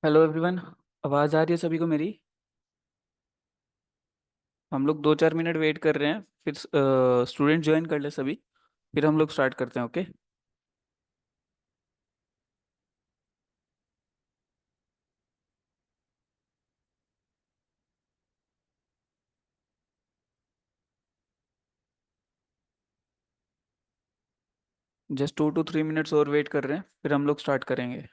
Hello everyone. आवाज़ आ रही है सभी को मेरी? हम लोग 2-4 मिनट वेट कर रहे हैं, फिर स्टूडेंट ज्वाइन कर ले सभी, फिर हम लोग स्टार्ट करते हैं। ओके। जस्ट 2 to 3 मिनट्स और वेट कर रहे हैं, फिर हम लोग स्टार्ट करेंगे।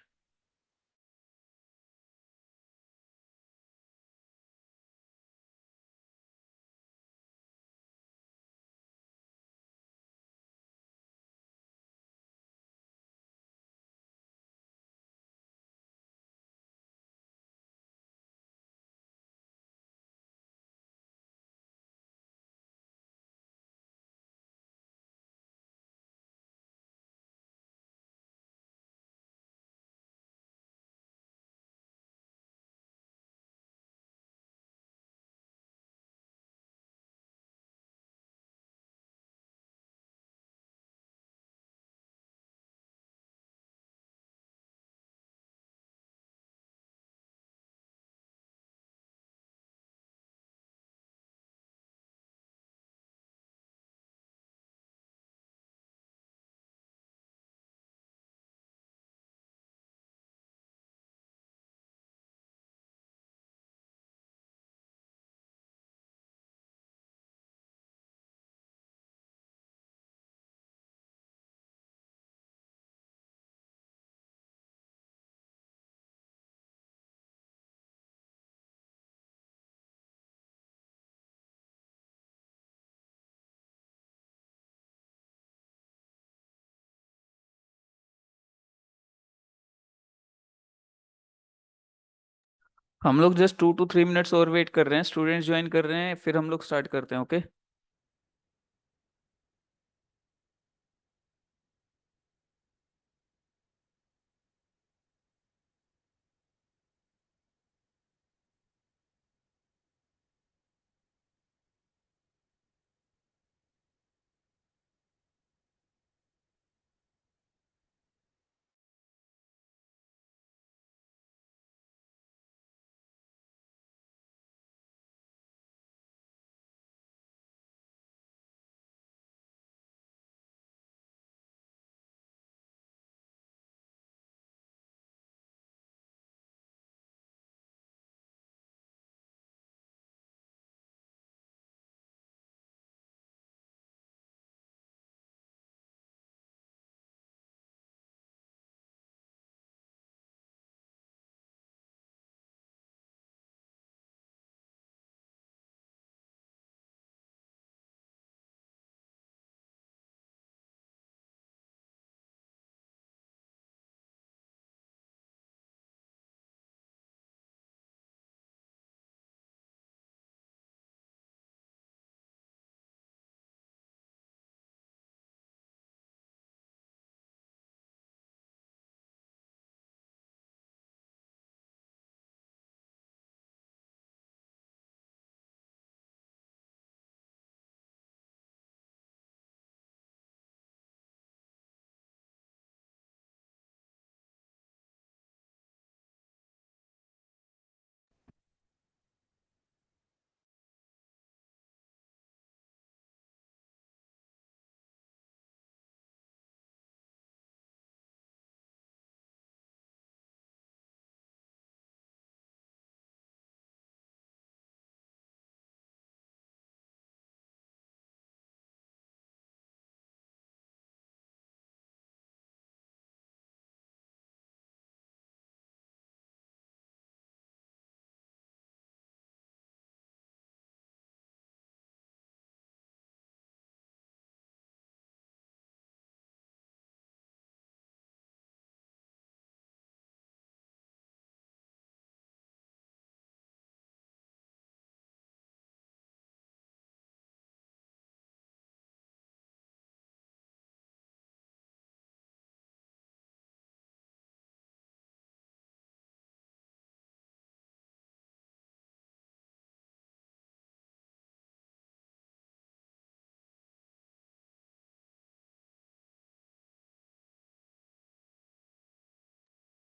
हम लोग जस्ट 2 to 3 मिनट्स और वेट कर रहे हैं, स्टूडेंट्स ज्वाइन कर रहे हैं, फिर हम लोग स्टार्ट करते हैं। ओके।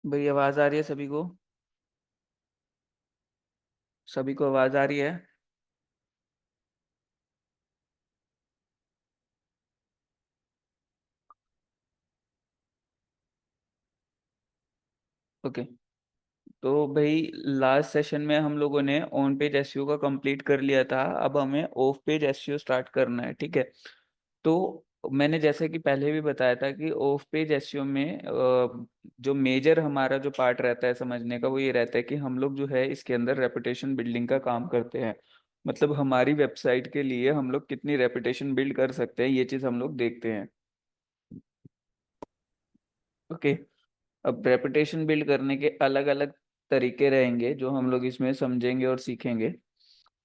भाई आवाज़ आ रही है सभी को? सभी को आवाज आ रही है? ओके। तो भाई लास्ट सेशन में हम लोगों ने ऑन पेज एसईओ का कंप्लीट कर लिया था, अब हमें ऑफ पेज एसईओ स्टार्ट करना है, ठीक है। तो मैंने जैसे कि पहले भी बताया था कि ऑफ पेज एसईओ में जो मेजर हमारा जो पार्ट रहता है समझने का, वो ये रहता है कि हम लोग जो है इसके अंदर रेपुटेशन बिल्डिंग का काम करते हैं। मतलब हमारी वेबसाइट के लिए हम लोग कितनी रेपुटेशन बिल्ड कर सकते हैं, ये चीज़ हम लोग देखते हैं। ओके। अब रेपुटेशन बिल्ड करने के अलग अलग तरीके रहेंगे जो हम लोग इसमें समझेंगे और सीखेंगे,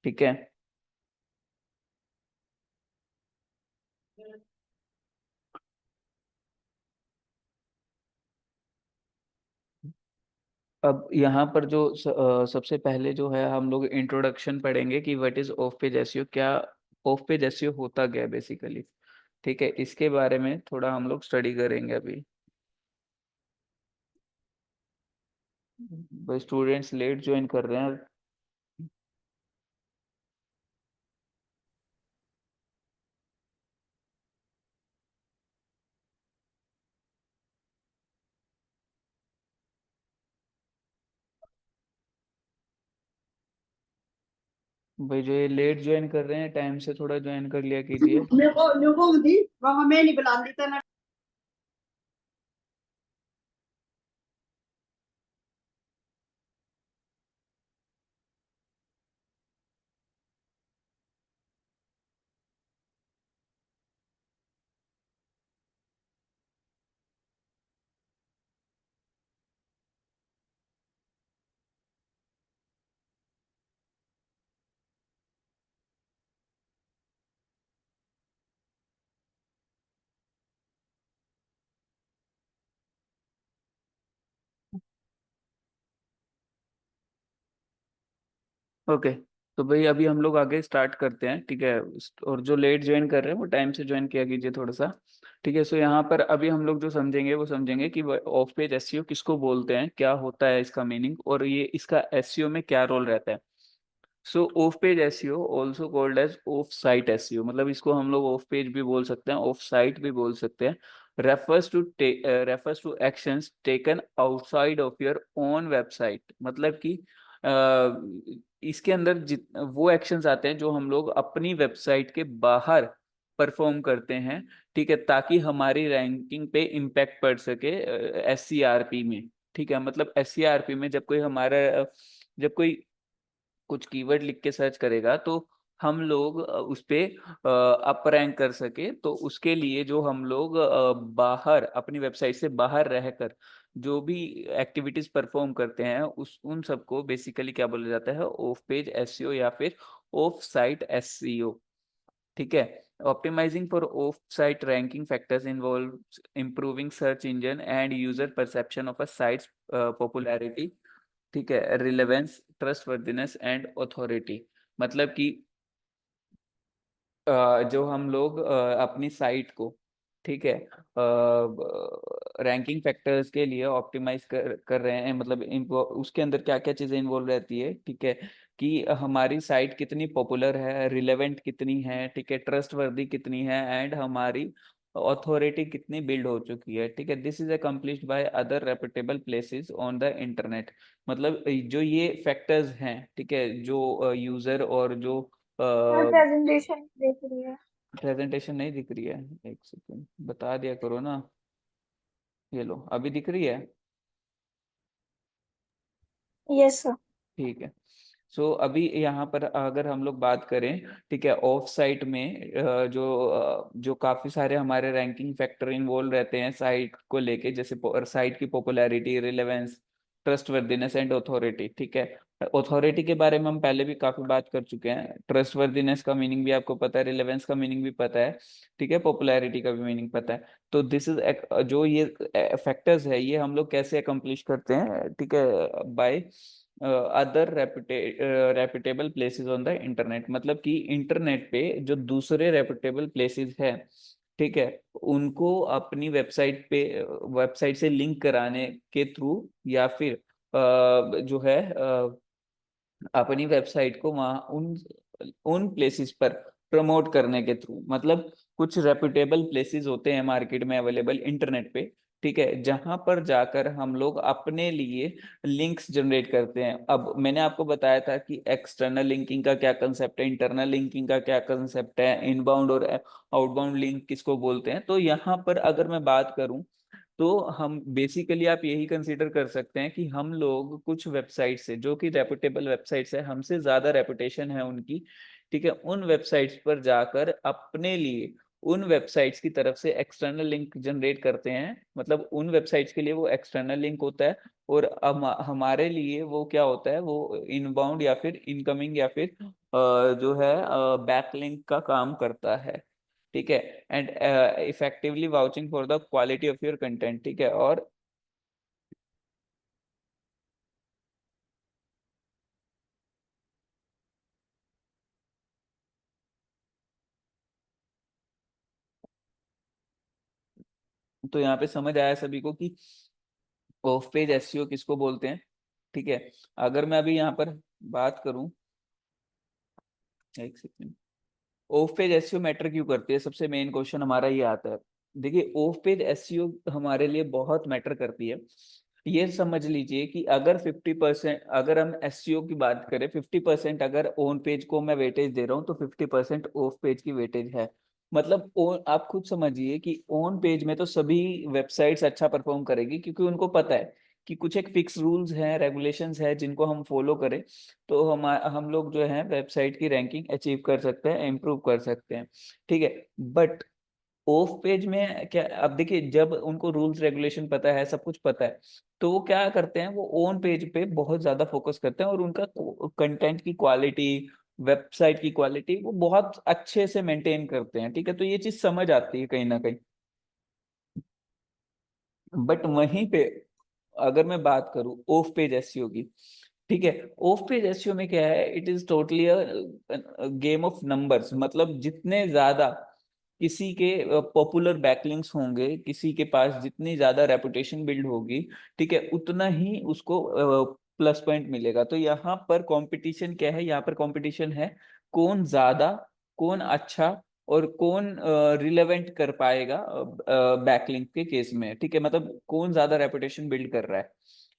ठीक है। अब यहाँ पर जो सबसे पहले जो है हम लोग इंट्रोडक्शन पढ़ेंगे कि what is of page SEO, क्या ऑफ पेज एसईओ होता क्या है बेसिकली, ठीक है। इसके बारे में थोड़ा हम लोग स्टडी करेंगे अभी। भाई स्टूडेंट्स लेट ज्वाइन कर रहे हैं। भाई जो ये लेट ज्वाइन कर रहे हैं, टाइम से थोड़ा ज्वाइन कर लिया कीजिए। मेरे को दी वहां मैं नहीं बुलाती था ना। ओके। तो भाई अभी हम लोग आगे स्टार्ट करते हैं, ठीक है। और जो लेट ज्वाइन कर रहे हैं वो टाइम से ज्वाइन किया कीजिए थोड़ा सा, ठीक है। सो यहाँ पर अभी हम लोग जो समझेंगे वो समझेंगे कि ऑफ पेज एसईओ किसको बोलते हैं, क्या होता है इसका मीनिंग, और ये इसका एसईओ में क्या रोल रहता है। So off page SEO also called as off site SEO, मतलब इसको हम लोग ऑफ पेज भी बोल सकते हैं, ऑफ साइट भी बोल सकते हैं। Refers to actions taken outside of your own website, मतलब कि इसके अंदर जित वो एक्शंस आते हैं जो हम लोग अपनी वेबसाइट के बाहर परफॉर्म करते हैं, ठीक है, ताकि हमारी रैंकिंग पे इम्पैक्ट पड़ सके एससीआरपी में, ठीक है। मतलब एससीआरपी में जब कोई कुछ कीवर्ड लिख के सर्च करेगा तो हम लोग उस पे अप रैंक कर सके, तो उसके लिए जो हम लोग बाहर अपनी वेबसाइट से बाहर रहकर जो भी एक्टिविटीज परफॉर्म करते हैं उस उन सबको बेसिकली क्या बोला जाता है, ऑफ पेज एसईओ या फिर ऑफ साइट एसईओ, ठीक है। Optimising for off site ranking factors involve improving search engine and user perception of a site's popularity, ठीक है, रिलेवेंस, ट्रस्टवर्दीनेस एंड ऑथोरिटी। मतलब कि जो हम लोग अपनी साइट को, ठीक है, रैंकिंग फैक्टर्स के लिए ऑप्टिमाइज कर रहे हैं, मतलब उसके अंदर क्या क्या चीज़ें इन्वॉल्व रहती है, ठीक है। कि हमारी साइट कितनी पॉपुलर है, रिलेवेंट कितनी है, ठीक है, ट्रस्टवर्दी कितनी है, एंड हमारी अथॉरिटी कितनी बिल्ड हो चुकी है, ठीक है। This is accomplished by other reputable places on the internet. मतलब जो ये फैक्टर्स हैं, ठीक है, जो यूजर और जो मैं प्रेजेंटेशन देख रही है। प्रेजेंटेशन नहीं दिख रही है, एक सेकंड बता दिया करो ना। ये लो अभी दिख रही है। Yes sir. ठीक है। सो अभी यहाँ पर अगर हम लोग बात करें, ठीक है, ऑफ साइट में जो काफी सारे हमारे रैंकिंग फैक्टर इन्वॉल्व रहते हैं साइट को लेके, जैसे साइट की popularity, relevance, trustworthiness and authority, ठीक है। ऑथोरिटी के बारे में हम पहले भी काफी बात कर चुके हैं, ट्रस्टवर्दीनेस का मीनिंग भी आपको पता है, रिलेवेंस का मीनिंग भी पता है, ठीक है, पॉपुलैरिटी का भी मीनिंग पता है। तो दिस इज जो ये फैक्टर्स है ये हम लोग कैसे अकम्प्लिश करते हैं, ठीक है, by other reputable places on the internet. मतलब कि इंटरनेट पे जो दूसरे रेपुटेबल प्लेसेस है, ठीक है, उनको अपनी वेबसाइट से लिंक कराने के थ्रू, या फिर जो है अपनी वेबसाइट को वहाँ उन उन प्लेसेस पर प्रमोट करने के थ्रू, मतलब कुछ रेपुटेबल प्लेसेस होते हैं मार्केट में अवेलेबल इंटरनेट पे, ठीक है, जहां पर जाकर हम लोग अपने लिए लिंक्स जनरेट करते हैं। अब मैंने आपको बताया था कि एक्सटर्नल लिंकिंग का क्या कंसेप्ट है, इंटरनल लिंकिंग का क्या कंसेप्ट है, इनबाउंड और आउटबाउंड लिंक किसको बोलते हैं। तो यहाँ पर अगर मैं बात करूं तो हम बेसिकली आप यही कंसीडर कर सकते हैं कि हम लोग कुछ वेबसाइट से, जो कि रेपुटेबल वेबसाइट्स है, हमसे ज्यादा रेपुटेशन है उनकी, ठीक है, उन वेबसाइट्स पर जाकर अपने लिए उन वेबसाइट्स की तरफ से एक्सटर्नल लिंक जनरेट करते हैं। मतलब उन वेबसाइट्स के लिए वो एक्सटर्नल लिंक होता है, और हमारे लिए वो क्या होता है, वो इनबाउंड या फिर इनकमिंग या फिर जो है बैकलिंक का काम करता है, ठीक है। And effectively vouching for the quality of your content, ठीक है। और तो यहाँ पे समझ आया सभी को कि ऑफ पेज एसईओ किसको बोलते हैं, ठीक है। अगर मैं अभी यहाँ पर बात करूं, एक second, of page SEO matter क्यों करती है, सबसे मेन क्वेश्चन हमारा ये आता है। देखिए, ऑफ पेज एसईओ हमारे लिए बहुत मैटर करती है। ये समझ लीजिए कि अगर 50%, अगर हम एसईओ की बात करें, 50% अगर ऑन पेज को मैं वेटेज दे रहा हूँ, तो 50% ऑफ पेज की वेटेज है। मतलब आप खुद समझिए कि ऑन पेज में तो सभी वेबसाइट्स अच्छा परफॉर्म करेगी, क्योंकि उनको पता है कि कुछ एक फिक्स रूल्स हैं, रेगुलेशंस हैं, जिनको हम फॉलो करें तो हम लोग जो है वेबसाइट की रैंकिंग अचीव कर सकते हैं, इम्प्रूव कर सकते हैं, ठीक है। बट ऑफ पेज में क्या, अब देखिए, जब उनको रूल्स रेगुलेशन पता है, सब कुछ पता है, तो वो क्या करते हैं, वो ऑन पेज पे बहुत ज्यादा फोकस करते हैं, और उनका कंटेंट की क्वालिटी, वेबसाइट की क्वालिटी वो बहुत अच्छे से मेंटेन करते हैं, ठीक है। तो ये चीज समझ आती है कहीं ना कहीं। बट वहीं पे अगर मैं बात करूं ऑफ पेज एसईओ की, ठीक है, ऑफ पेज एसईओ में क्या है, it is totally game of numbers. मतलब जितने ज्यादा किसी के पॉपुलर बैकलिंक्स होंगे, किसी के पास जितनी ज्यादा रेपुटेशन बिल्ड होगी, ठीक है, उतना ही उसको प्लस पॉइंट मिलेगा। तो यहाँ पर कंपटीशन क्या है, यहाँ पर कंपटीशन है कौन ज्यादा, कौन अच्छा, और कौन रिलेवेंट कर पाएगा बैकलिंक के केस में, ठीक है। मतलब कौन ज्यादा रेपुटेशन बिल्ड कर रहा है,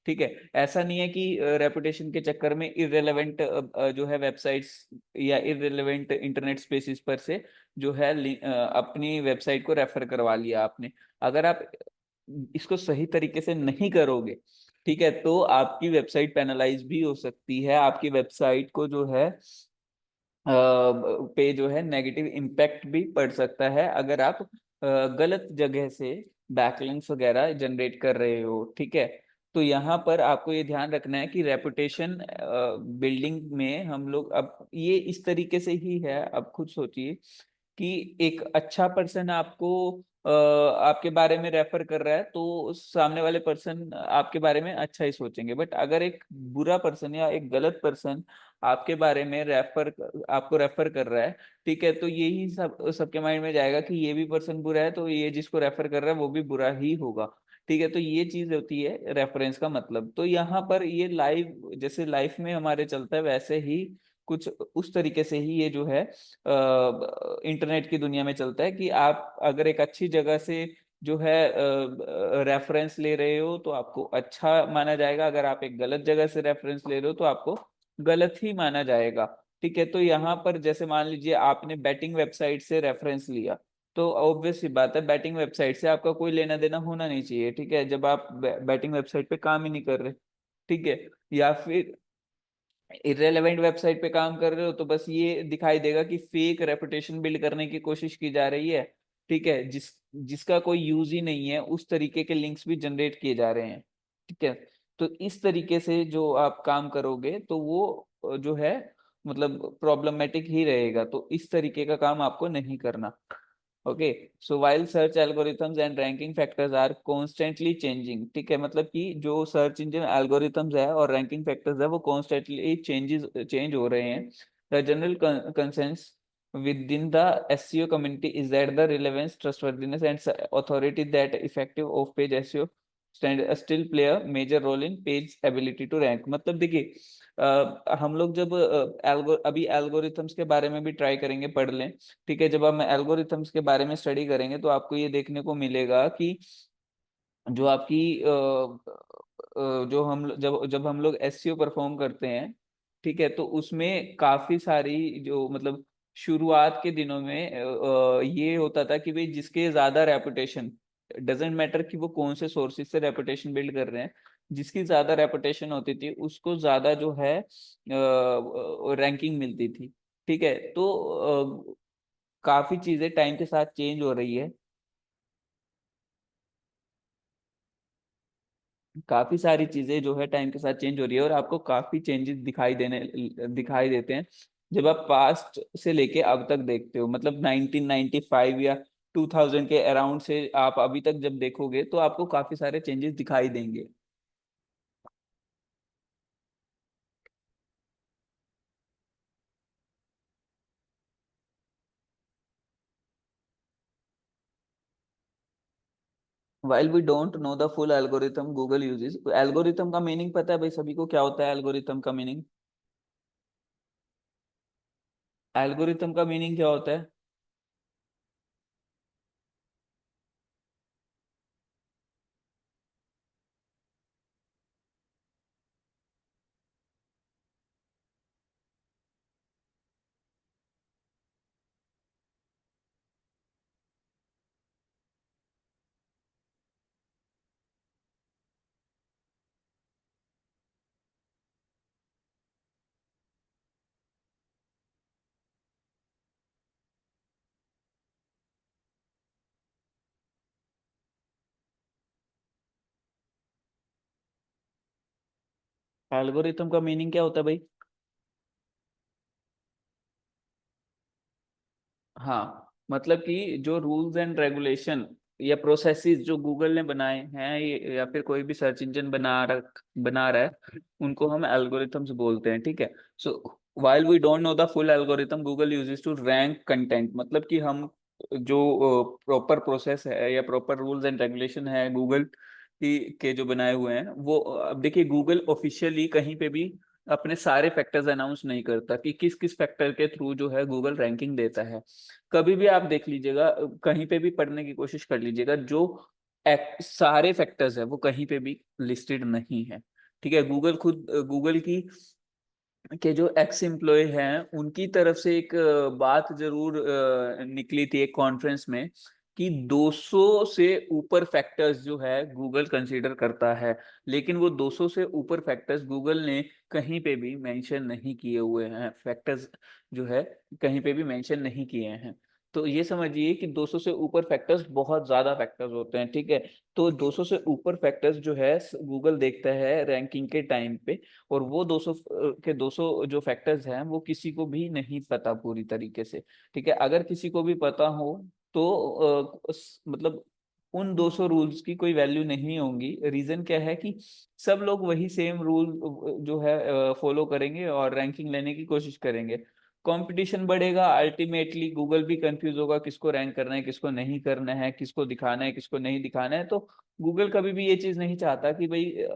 ठीक है। ऐसा नहीं है कि रेपुटेशन के चक्कर में इररिलेवेंट जो है वेबसाइट्स या इररिलेवेंट इंटरनेट स्पेसिस पर से जो है अपनी वेबसाइट को रेफर करवा लिया आपने। अगर आप इसको सही तरीके से नहीं करोगे, ठीक है, तो आपकी वेबसाइट पेनलाइज भी हो सकती है, आपकी वेबसाइट को जो है पे जो है नेगेटिव इम्पैक्ट भी पड़ सकता है, अगर आप गलत जगह से बैकलिंक्स वगैरह जनरेट कर रहे हो, ठीक है। तो यहाँ पर आपको ये ध्यान रखना है कि रेपुटेशन बिल्डिंग में हम लोग, अब ये इस तरीके से ही है, अब खुद सोचिए कि एक अच्छा पर्सन आपको आपके बारे में रेफर कर रहा है, तो सामने वाले पर्सन आपके बारे में अच्छा ही सोचेंगे। बट अगर एक बुरा पर्सन या एक गलत पर्सन आपके बारे में आपको रेफर कर रहा है, ठीक है, तो यही सबके माइंड में जाएगा कि ये भी पर्सन बुरा है, तो ये जिसको रेफर कर रहा है वो भी बुरा ही होगा, ठीक है। तो ये चीज होती है रेफरेंस का मतलब। तो यहाँ पर ये लाइव, जैसे लाइफ में हमारे चलता है, वैसे ही कुछ उस तरीके से ही ये जो है इंटरनेट की दुनिया में चलता है कि आप अगर एक अच्छी जगह से जो है रेफरेंस ले रहे हो तो आपको अच्छा माना जाएगा, अगर आप एक गलत जगह से रेफरेंस ले रहे हो तो आपको गलत ही माना जाएगा, ठीक है। तो यहाँ पर जैसे मान लीजिए आपने बैटिंग वेबसाइट से रेफरेंस लिया, तो ऑब्वियस सी बात है बैटिंग वेबसाइट से आपका कोई लेना देना होना नहीं चाहिए, ठीक है, जब आप बैटिंग वेबसाइट पे काम ही नहीं कर रहे, ठीक है। या फिर इरेलेवेंट वेबसाइट पे काम कर रहे हो, तो बस ये दिखाई देगा कि फेक रेपुटेशन बिल्ड करने की कोशिश की जा रही है, ठीक है, जिसका कोई यूज ही नहीं है, उस तरीके के लिंक्स भी जनरेट किए जा रहे हैं, ठीक है। तो इस तरीके से जो आप काम करोगे तो वो जो है मतलब प्रॉब्लमेटिक ही रहेगा, तो इस तरीके का काम आपको नहीं करना। Okay, so while search algorithms and ranking factors are constantly changing, ठीक है, मतलब कि जो सर्च इंजन एल्गोरिथम्स है और रैंकिंग फैक्टर्स है वो कॉन्स्टेंटली चेंज हो रहे हैं। The general conscience within the SEO community is that the relevance, trustworthiness and authority that effective off page SEO still play a major role in page ability to rank. मतलब देखिए हम लोग जब अभी algorithms के बारे में भी ट्राई करेंगे, पढ़ लें, ठीक है। जब हम एल्गोरिथम्स के बारे में स्टडी करेंगे तो आपको ये देखने को मिलेगा कि जो आपकी जो हम जब जब हम लोग एसईओ परफॉर्म करते हैं, ठीक है, तो उसमें काफी सारी जो मतलब शुरुआत के दिनों में ये होता था कि भाई जिसके ज्यादा रेपुटेशन, डजेंट मैटर कि वो कौन से सोर्सेज से रेपुटेशन बिल्ड कर रहे हैं, जिसकी ज्यादा रेपुटेशन होती थी उसको ज्यादा जो है रैंकिंग मिलती थी, ठीक है। तो काफी चीजें टाइम के साथ चेंज हो रही है, काफी सारी चीजें जो है टाइम के साथ चेंज हो रही है, और आपको काफी चेंजेस दिखाई देते हैं जब आप पास्ट से लेके अब तक देखते हो। मतलब 1995 या 2000 के अराउंड से आप अभी तक जब देखोगे तो आपको काफी सारे चेंजेस दिखाई देंगे। While we don't know the full algorithm Google uses, algorithm का मीनिंग पता है भाई सभी को, क्या होता है एल्गोरिथम का मीनिंग? एल्गोरिथम का मीनिंग क्या होता है? एल्गोरिथम का मीनिंग क्या होता है भाई? हाँ, मतलब कि जो रूल्स एंड रेगुलेशन या प्रोसेसेस जो गूगल ने बनाए हैं, या फिर कोई भी सर्च इंजन बना रहा है, उनको हम एल्गोरिथम्स बोलते हैं, ठीक है। So while we don't know the full algorithm Google uses to rank content, मतलब कि हम जो प्रॉपर प्रोसेस है या प्रॉपर रूल्स एंड रेगुलेशन है गूगल की के जो बनाए हुए हैं, वो अब देखिए गूगल ऑफिशियली कहीं पे भी अपने सारे फैक्टर्स अनाउंस नहीं करता कि किस किस फैक्टर के थ्रू जो है गूगल रैंकिंग देता है। कभी भी आप देख लीजिएगा, कहीं पे भी पढ़ने की कोशिश कर लीजिएगा, जो सारे फैक्टर्स है वो कहीं पे भी लिस्टेड नहीं है, ठीक है। गूगल खुद गूगल की के जो एक्स एम्प्लॉय हैं उनकी तरफ से एक बात जरूर निकली थी एक कॉन्फ्रेंस में, कि 200 से ऊपर फैक्टर्स जो है गूगल कंसीडर करता है, लेकिन वो 200 से ऊपर फैक्टर्स गूगल ने कहीं पे भी मेंशन नहीं किए हुए हैं, फैक्टर्स जो है कहीं पे भी मेंशन नहीं किए हैं। तो ये समझिए कि 200 से ऊपर फैक्टर्स बहुत ज्यादा फैक्टर्स होते हैं, ठीक है। तो 200 से ऊपर फैक्टर्स जो है गूगल देखता है रैंकिंग के टाइम पे, और वो 200 के 200 जो फैक्टर्स हैं वो किसी को भी नहीं पता पूरी तरीके से, ठीक है। अगर किसी को भी पता हो तो मतलब उन 200 रूल्स की कोई वैल्यू नहीं होंगी। रीजन क्या है कि सब लोग वही सेम रूल जो है फॉलो करेंगे और रैंकिंग लेने की कोशिश करेंगे। कंपटीशन बढ़ेगा, अल्टीमेटली गूगल भी कंफ्यूज होगा किसको रैंक करना है, किसको नहीं करना है, किसको दिखाना है, किसको नहीं दिखाना है। तो गूगल कभी भी ये चीज नहीं चाहता कि भाई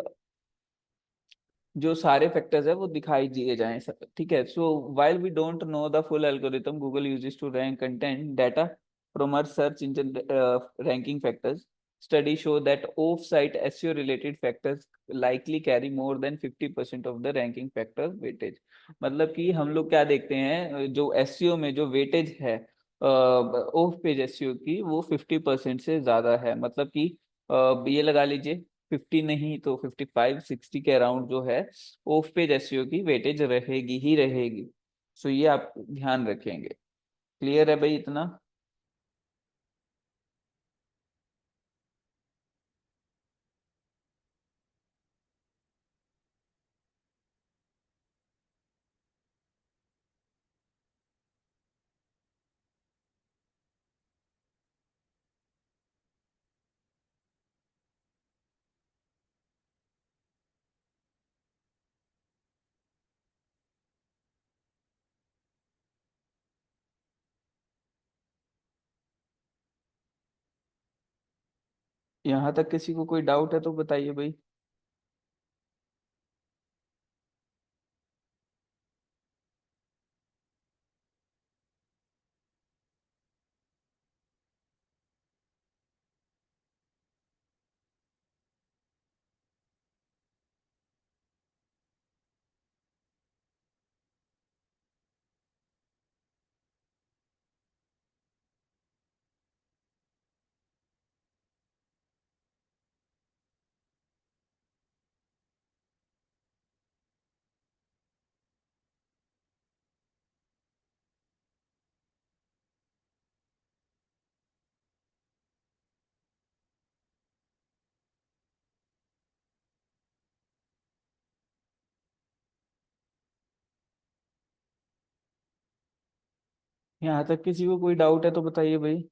जो सारे फैक्टर्स है वो दिखाई दिए जाएं, ठीक है। So while we don't know the full algorithm Google uses to rank content data from our search engine ranking factors, study show that off site SEO related factors likely carry more than 50% of the ranking factor weightage। मतलब कि हम लोग क्या देखते हैं, जो SEO में जो वेटेज है ऑफ पेज एसईओ की, वो 50% से ज्यादा है। मतलब कि ये लगा लीजिए 50 नहीं तो 55-60 के अराउंड जो है ऑफ पेज एसईओ की वेटेज रहेगी ही रहेगी। सो ये आप ध्यान रखेंगे। क्लियर है भाई इतना? यहाँ तक किसी को कोई डाउट है तो बताइए भाई। यहाँ तक किसी को कोई डाउट है तो बताइए भाई।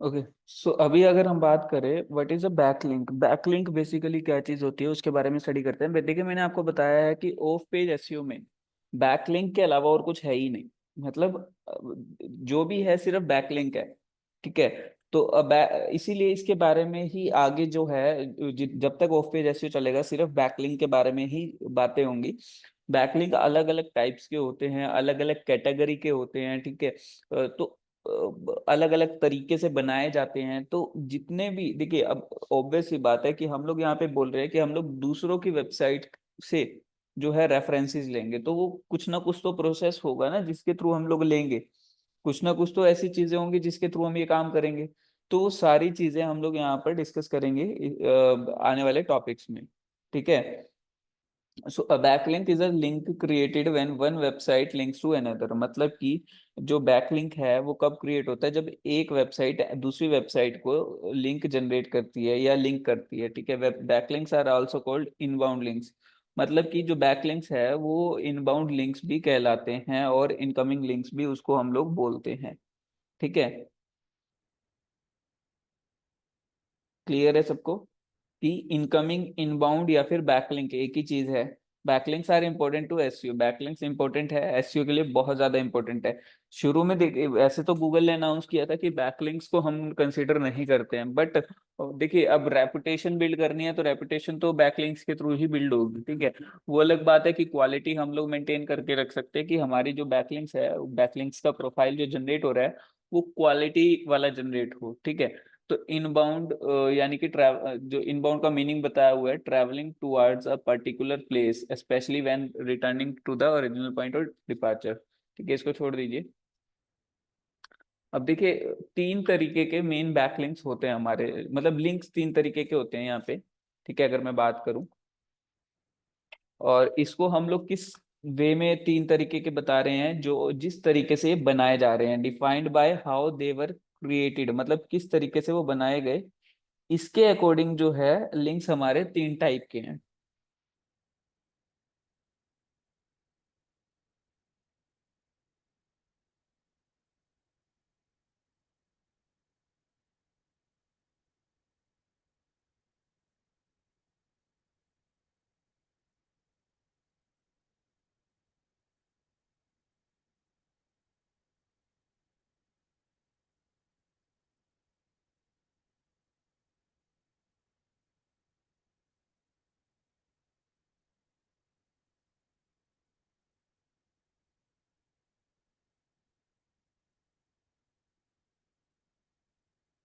ओके, सो अभी अगर हम बात करें what is a backlink, backlink basically क्या चीज होती है उसके बारे में स्टडी करते हैं। देखिए मैंने आपको बताया है कि ऑफ पेज एसईओ में बैकलिंक के अलावा और कुछ है ही नहीं। मतलब जो भी है सिर्फ बैकलिंक है। ठीक है। तो इसीलिए इसके बारे में ही आगे जो है जब तक ऑफ पेज एसईओ चलेगा सिर्फ बैकलिंक के बारे में ही बातें होंगी। बैकलिंक अलग अलग टाइप्स के होते हैं, अलग अलग कैटेगरी के होते हैं। ठीक है। तो अलग अलग तरीके से बनाए जाते हैं। तो जितने भी देखिए, अब ऑब्वियस सी बात है कि हम लोग यहाँ पे बोल रहे हैं कि हम लोग दूसरों की वेबसाइट से जो है रेफरेंसेस लेंगे, तो वो कुछ ना कुछ तो प्रोसेस होगा ना जिसके थ्रू हम लोग लेंगे। कुछ ना कुछ तो ऐसी चीजें होंगी जिसके थ्रू हम ये काम करेंगे। तो वो सारी चीजें हम लोग यहाँ पर डिस्कस करेंगे आने वाले टॉपिक्स में। ठीक है। So a backlink is a link created when one website links to another. मतलब कि जो बैकलिंक है वो कब क्रिएट होता है, जब एक वेबसाइट दूसरी वेबसाइट को लिंक जनरेट करती है या लिंक करती है। ठीक है। Web backlinks are also called inbound links. मतलब कि जो बैकलिंक्स है वो इनबाउंड लिंक्स भी कहलाते हैं और इनकमिंग लिंक्स भी उसको हम लोग बोलते हैं। ठीक है। क्लियर है सबको कि इनकमिंग इनबाउंड या फिर बैकलिंक एक ही चीज है। Backlinks are important to SEO, backlinks important है एसईओ के लिए, बहुत ज्यादा इंपॉर्टेंट है। शुरू में देखिए वैसे तो गूगल ने अनाउंस किया था कि बैकलिंक्स को हम कंसीडर नहीं करते हैं, बट देखिए अब रेपुटेशन बिल्ड करनी है तो रेपुटेशन तो बैकलिंक्स के थ्रू ही बिल्ड होगी। ठीक है। वो अलग बात है कि क्वालिटी हम लोग मेंटेन करके रख सकते हैं कि हमारी जो बैकलिंक्स है, बैकलिंक्स का प्रोफाइल जो जनरेट हो रहा है वो क्वालिटी वाला जनरेट हो। ठीक है। तो इनबाउंड यानी कि जो इनबाउंड का मीनिंग बताया हुआ है, travelling towards a particular place specially when returning to the original point of departure. ठीक है, इसको छोड़ दीजिए। अब देखिए तीन तरीके के मेन बैकलिंक्स होते हैं हमारे, मतलब लिंक्स तीन तरीके के होते हैं यहाँ पे। ठीक है, अगर मैं बात करूं और इसको हम लोग किस वे में तीन तरीके के बता रहे हैं, जो जिस तरीके से ये बनाए जा रहे हैं, defined by how they were created, मतलब किस तरीके से वो बनाए गए, इसके अकॉर्डिंग जो है लिंक्स हमारे तीन टाइप के हैं।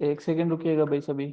एक सेकंड रुकिएगा भाई सभी।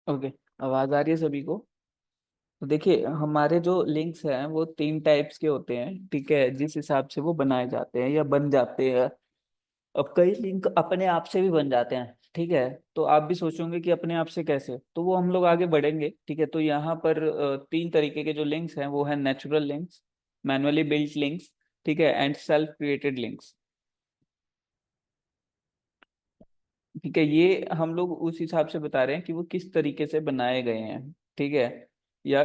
ओके, आवाज आ रही है सभी को? तो देखिए, हमारे जो लिंक्स हैं वो 3 टाइप्स के होते हैं, ठीक है, जिस हिसाब से वो बनाए जाते हैं या बन जाते हैं। अब कई लिंक अपने आप से भी बन जाते हैं, ठीक है। तो आप भी सोचोगे कि अपने आप से कैसे, तो वो हम लोग आगे बढ़ेंगे, ठीक है। तो यहाँ पर 3 तरीके के जो लिंक्स हैं वो है natural links, manually built links, ठीक है, एंड सेल्फ क्रिएटेड लिंक्स, ठीक है। ये हम लोग उस हिसाब से बता रहे हैं कि वो किस तरीके से बनाए गए हैं, ठीक है, या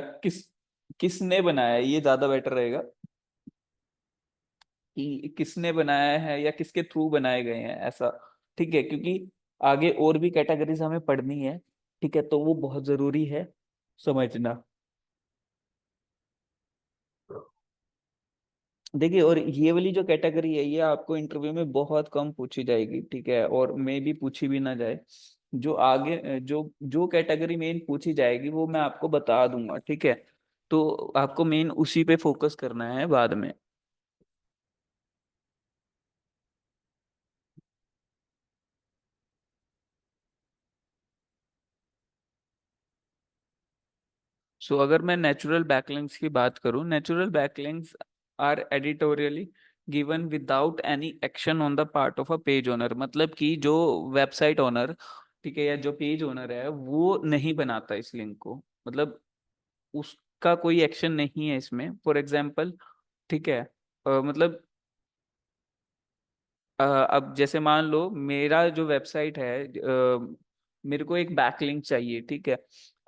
किसने बनाया है, ये ज्यादा बेटर रहेगा कि किसने बनाया है या किसके थ्रू बनाए गए हैं, ऐसा, ठीक है। क्योंकि आगे और भी कैटेगरीज हमें पढ़नी है, ठीक है, तो वो बहुत जरूरी है समझना। देखिए, और ये वाली जो कैटेगरी है ये आपको इंटरव्यू में बहुत कम पूछी जाएगी, ठीक है, और मे भी पूछी भी ना जाए। जो आगे जो जो कैटेगरी मेन पूछी जाएगी वो मैं आपको बता दूंगा, ठीक है। तो आपको मेन उसी पे फोकस करना है बाद में। सो अगर मैं नेचुरल बैकलिंक्स की बात करूं, natural backlinks are editorially given without any action on the part of a page owner. मतलब कि जो वेबसाइट ओनर, ठीक है, या जो पेज ओनर है वो नहीं बनाता इस लिंक को, मतलब उसका कोई एक्शन नहीं है इसमें। फॉर एग्जाम्पल, ठीक है, मतलब अब जैसे मान लो मेरा जो वेबसाइट है, मेरे को एक बैकलिंक चाहिए, ठीक है।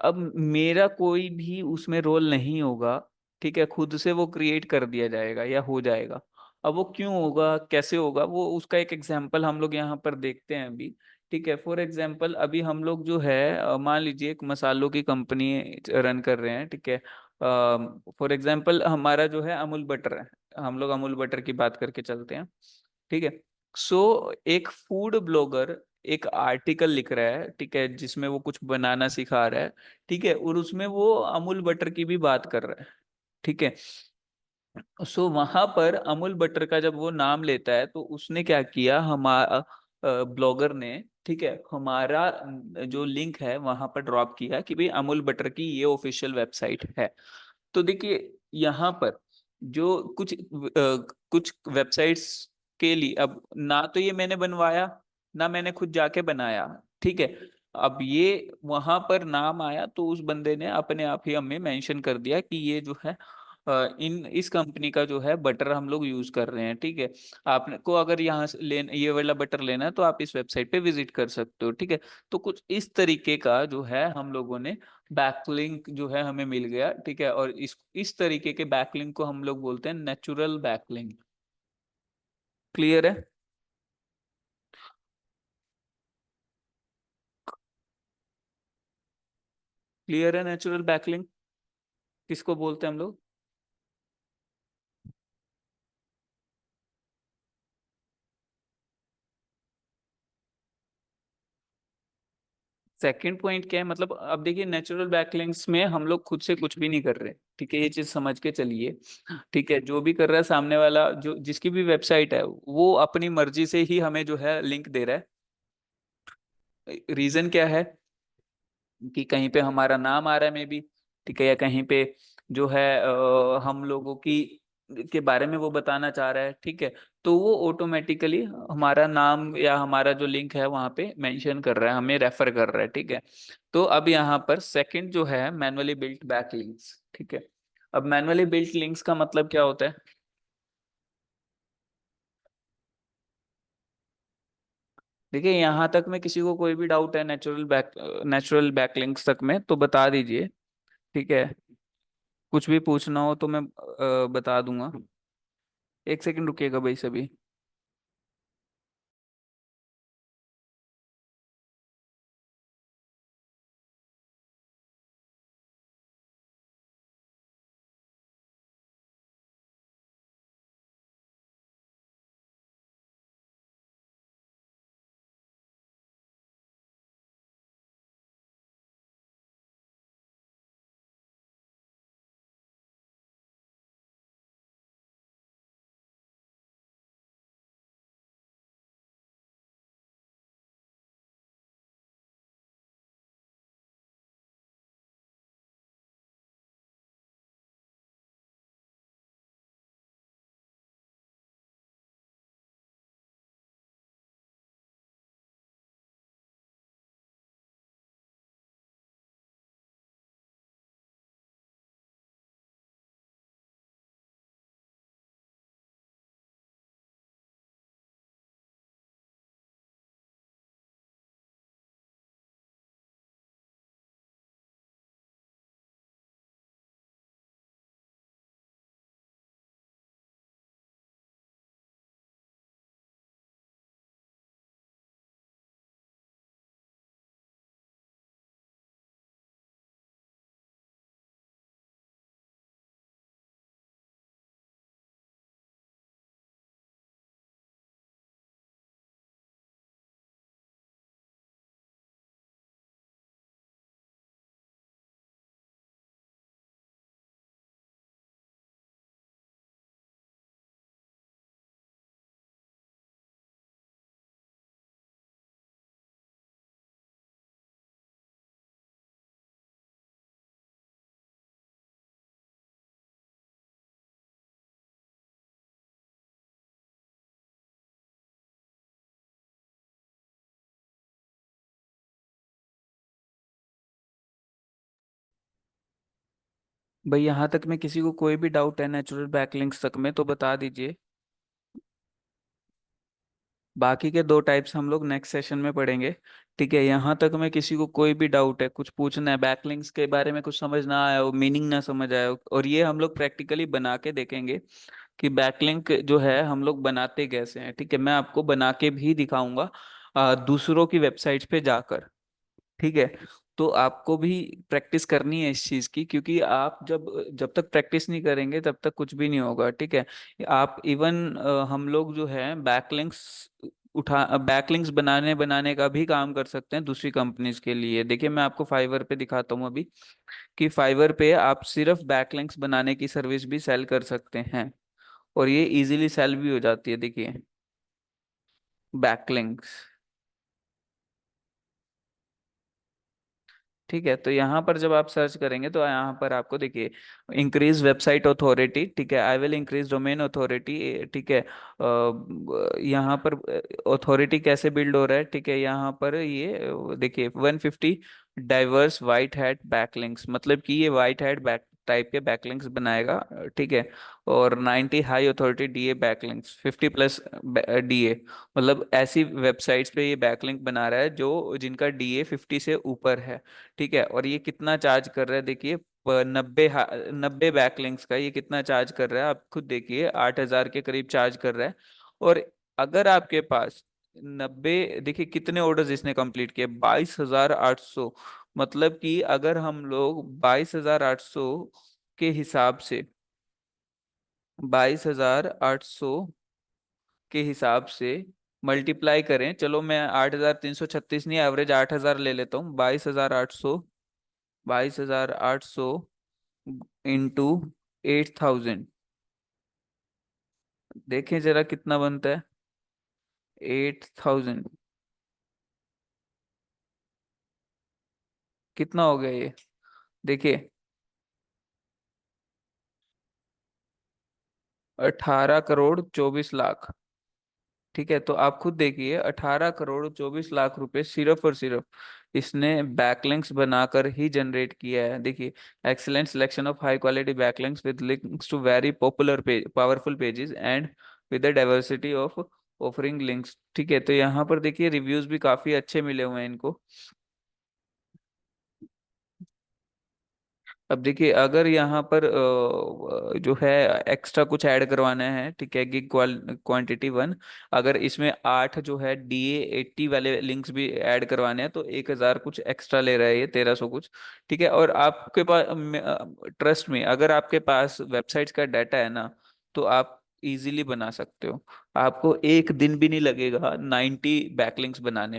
अब मेरा कोई भी उसमें रोल नहीं होगा, ठीक है, खुद से वो क्रिएट कर दिया जाएगा या हो जाएगा। अब वो क्यों होगा, कैसे होगा, वो उसका एक एग्जांपल हम लोग यहाँ पर देखते हैं अभी, ठीक है। फॉर एग्जांपल, अभी हम लोग जो है मान लीजिए एक मसालों की कंपनी रन कर रहे हैं, ठीक है। फॉर एग्जांपल हमारा जो है अमूल बटर है, हम लोग अमूल बटर की बात करके चलते हैं, ठीक है। सो एक फूड ब्लॉगर एक आर्टिकल लिख रहा है, ठीक है, जिसमें वो कुछ बनाना सिखा रहा है, ठीक है, और उसमें वो अमूल बटर की भी बात कर रहा है, ठीक है। सो वहां पर अमूल बटर का जब वो नाम लेता है तो उसने क्या किया, हमारा ब्लॉगर ने, ठीक है, हमारा जो लिंक है वहां पर ड्रॉप किया कि भाई अमूल बटर की ये ऑफिशियल वेबसाइट है। तो देखिए, यहाँ पर जो कुछ वेबसाइट्स के लिए, अब ना तो ये मैंने बनवाया, ना मैंने खुद जाके बनाया, ठीक है। अब ये वहां पर नाम आया तो उस बंदे ने अपने आप ही हमें मेंशन कर दिया कि ये जो है इन इस कंपनी का जो है बटर हम लोग यूज कर रहे हैं, ठीक है। आपने को अगर यहाँ से ये वाला बटर लेना है तो आप इस वेबसाइट पे विजिट कर सकते हो, ठीक है। तो कुछ इस तरीके का जो है हम लोगों ने बैकलिंक जो है हमें मिल गया, ठीक है। और इस तरीके के बैकलिंक को हम लोग बोलते हैं नेचुरल बैकलिंक। क्लियर है? क्लियर है नेचुरल बैकलिंक किसको बोलते हैं हम लोग? सेकंड पॉइंट क्या है, मतलब अब देखिए नेचुरल बैकलिंक्स में हम लोग खुद से कुछ भी नहीं कर रहे, ठीक है, ये चीज समझ के चलिए, ठीक है। जो भी कर रहा है सामने वाला, जो जिसकी भी वेबसाइट है वो अपनी मर्जी से ही हमें जो है लिंक दे रहा है। रीजन क्या है कि कहीं पे हमारा नाम आ रहा है मे बी, ठीक है, या कहीं पे जो है हम लोगों की के बारे में वो बताना चाह रहा है, ठीक है। तो वो ऑटोमेटिकली हमारा नाम या हमारा जो लिंक है वहां पे मेंशन कर रहा है, हमें रेफर कर रहा है, ठीक है। तो अब यहाँ पर सेकंड जो है मैनुअली बिल्ट बैक लिंक्स, ठीक है। अब मैनुअली बिल्ट लिंक्स का मतलब क्या होता है? देखिए, यहाँ तक में किसी को कोई भी डाउट है नेचुरल बैकलिंक्स तक में तो बता दीजिए, ठीक है। कुछ भी पूछना हो तो मैं बता दूंगा। एक सेकंड रुकिएगा भाई सभी। भाई यहाँ तक में किसी को कोई भी डाउट है नेचुरल बैकलिंक्स तक में तो बता दीजिए। बाकी के दो टाइप्स हम लोग नेक्स्ट सेशन में पढ़ेंगे। ठीक है, यहाँ तक में किसी को कोई भी डाउट है, कुछ पूछना है, बैकलिंक्स के बारे में कुछ समझ ना आया हो, मीनिंग ना समझ आया हो, और ये हम लोग प्रैक्टिकली बना के देखेंगे कि बैकलिंक जो है हम लोग बनाते कैसे हैं। ठीक है, मैं आपको बना के भी दिखाऊंगा दूसरों की वेबसाइट्स पे जाकर। ठीक है, तो आपको भी प्रैक्टिस करनी है इस चीज की, क्योंकि आप जब जब तक प्रैक्टिस नहीं करेंगे तब तक कुछ भी नहीं होगा। ठीक है, आप इवन हम लोग जो है बैकलिंक्स बनाने बनाने का भी काम कर सकते हैं दूसरी कंपनीज के लिए। देखिए मैं आपको फाइवर पे दिखाता हूँ अभी, कि फाइवर पे आप सिर्फ बैकलिंक्स बनाने की सर्विस भी सेल कर सकते हैं, और ये इजीली सेल भी हो जाती है। देखिए बैकलिंक्स। ठीक है, तो यहाँ पर जब आप सर्च करेंगे तो यहाँ पर आपको देखिए इंक्रीज वेबसाइट अथॉरिटी। ठीक है, I will increase domain authority. ठीक है, यहाँ पर अथॉरिटी कैसे बिल्ड हो रहा है। ठीक है, यहाँ पर ये देखिए 150 डाइवर्स वाइट हैट बैकलिंक्स, मतलब कि ये वाइट हैट बैक टाइप के बैकलिंक्स बनाएगा। ठीक है, और 90 high authority DA backlinks, 50 plus DA, मतलब ऐसी वेबसाइट्स पे ये बैकलिंक बना रहा है जो जिनका डीए 50 से ऊपर है। ठीक है, और ये कितना चार्ज कर रहा है देखिए, 90 बैकलिंक्स का ये कितना चार्ज कर रहा है आप खुद देखिए, 8,000 के करीब चार्ज कर रहा है। और अगर आपके पास 90, देखिए कितने ऑर्डर्स इसने कंप्लीट किए, 22,800। मतलब कि अगर हम लोग 22,800 के हिसाब से, 22,800 के हिसाब से मल्टीप्लाई करें, चलो मैं 8,336 नहीं, एवरेज 8,000 ले लेता हूँ। 22,800, 22,800 इंटू 8,000, देखें जरा कितना बनता है। 8,000 कितना हो गया ये, देखिए 18,24,00,000। ठीक है, तो आप खुद देखिए 18,24,00,000 रुपए सिर्फ और सिर्फ इसने बैकलिंक्स बनाकर ही जनरेट किया है। देखिए excellent selection of high quality backlinks with links to very popular page, powerful pages and with the diversity of offering links. ठीक है, तो यहाँ पर देखिए रिव्यूज भी काफी अच्छे मिले हुए हैं इनको। अब देखिए अगर यहाँ पर जो है एक्स्ट्रा कुछ ऐड करवाना है, ठीक है, गिग क्वांटिटी वन, अगर इसमें 8 जो है DA80 वाले लिंक्स भी ऐड करवाने हैं तो 1,000 कुछ एक्स्ट्रा ले रहा है ये, 1,300 कुछ। ठीक है, और आपके पास, ट्रस्ट में, अगर आपके पास वेबसाइट्स का डाटा है ना, तो आप इजीली बना सकते हो। आपको एक दिन भी नहीं लगेगा 90 बैकलिंक्स बनाने में।